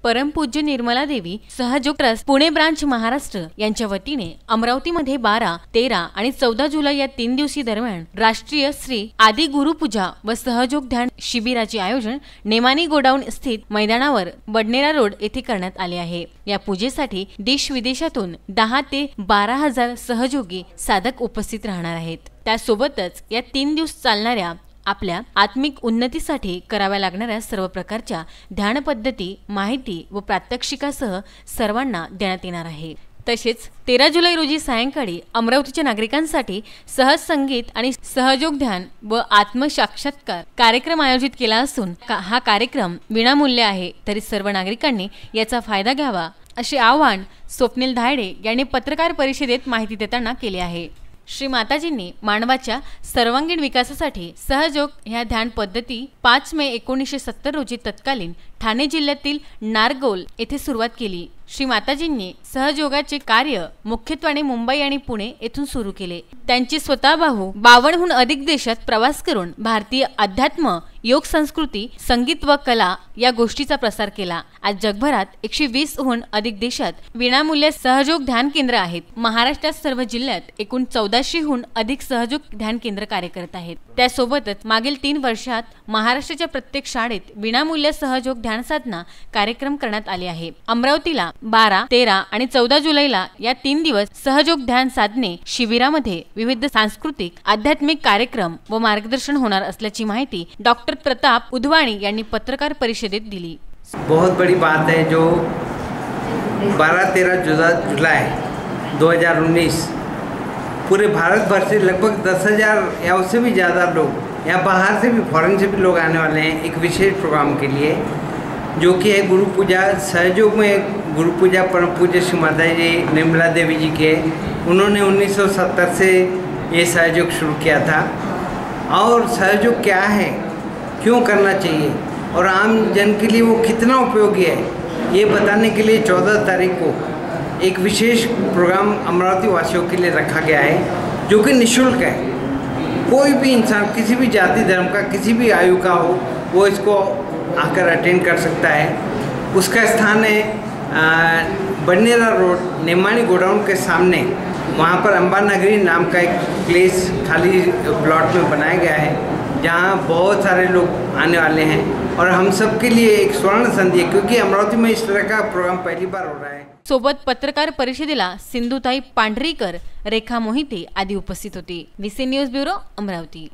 परमपूज्य निर्मला देवी सहयोग trust Pune branch Maharashtra यांच्या वतीने अमरावतीमध्ये 12, 13 आणि 14 जुलै या 3 दिवसी दरम्यान राष्ट्रीय श्री आदि गुरुपूजा व सहयोग ध्यान शिबिराचे आयोजन नेमानी गोडाऊन स्थित मैदानावर बडनेरा रोड येथे करण्यात आले आहे। या पूजेसाठी देश विदेशातून 10 ते 12 हजार सहयोगी साधक उपस्थित राहणार आहेत। त्यासोबतच या 3 दिवस चालणाऱ्या आपल्या आत्मिक उन्नतीसाठी कराव्या लागणाऱ्या सर्व प्रकारच्या ध्यान पद्धती, माहिती व प्रात्यक्षिकासह सर्वांना देण्यात येणार आहे। तसेच 13 जुलै रोजी सायंकाळी अमरावतीच्या नागरिकांसाठी सहज संगीत आणि सहयोग ध्यान व आत्मसाक्षात्कार कार्यक्रम आयोजित केला असून हा कार्यक्रम विनामूल्य आहे, तरी सर्व नागरिकांनी याचा फायदा घ्यावा असे आवाहन स्वप्नील धायडे यांनी पत्रकार परिषदेत माहिती देताना केले आहे। श्री माताजींनी मानवाच्या सर्वांगीण विकासासाठी सहयोग ह्या ध्यान पद्धती 5 मे 1970 रोजी तत्कालीन ठाणे जिल्ह्यातील नारगोल येथे सुरुवात केली। श्री माताजींनी सहयोगाचे कार्य मुख्यत्वाने मुंबई आणि पुणे येथून सुरू केले। त्यांची स्वतःबाहू 52हून अधिक देशात प्रवास करून भारतीय अध्यात्म, योग, संस्कृती, संगीत व कला या गोष्टीचा प्रसार केला। आज जगभरात 120हून अधिक देशात विनामूल्य सहयोग ध्यान केंद्र आहेत। महाराष्ट्रात सर्व जिल्ह्यात एकूण 1400हून अधिक सहयोग ध्यान केंद्र कार्य करत आहेत। त्यासोबतच मागील 3 वर्षात महाराष्ट्राच्या प्रत्येक शाळेत विनामूल्य सहयोग ध्यान साधना कार्यक्रम करण्यात आले आहे। अमरावतीला 12, 13 आणि 14 जुलैला या 3 दिवस सहयोग ध्यान साधने शिबिरामध्ये विविध सांस्कृतिक, आध्यात्मिक कार्यक्रम व मार्गदर्शन होणार असल्याची माहिती डॉक्टर प्रताप उधवाणी यांनी पत्रकार परिषदेत दिली। बहुत बड़ी बात है जो 12-13 जुलाई 2019 पूरे भारत भर से लगभग 10,000 या उससे भी ज़्यादा लोग या बाहर से भी, फॉरेन से भी लोग आने वाले हैं एक विशेष प्रोग्राम के लिए, जो कि है गुरु पूजा। सहयोग में गुरु पूजा परम पूज्य श्री माता जी निर्मला देवी जी के, उन्होंने 1970 से ये सहयोग शुरू किया था। और सहयोग क्या है, क्यों करना चाहिए और आम जन के लिए वो कितना उपयोगी है, ये बताने के लिए 14 तारीख को एक विशेष प्रोग्राम अमरावती वासियों के लिए रखा गया है, जो कि निःशुल्क है। कोई भी इंसान, किसी भी जाति धर्म का, किसी भी आयु का हो, वो इसको आकर अटेंड कर सकता है। उसका स्थान है बडनेरा रोड, नेमानी गोडाउन के सामने। वहाँ पर अंबा नगरी नाम का एक प्लेस खाली प्लॉट में बनाया गया है, जहाँ बहुत सारे लोग आने वाले हैं और हम सब के लिए एक स्वर्ण संधि है, क्योंकि अमरावती में इस तरह का प्रोग्राम पहली बार हो रहा है। सोबत पत्रकार परिषदेला सिंधुताई पांढरीकर, रेखा मोहिते आदी उपस्थित होती। VC news bureau, Amravati.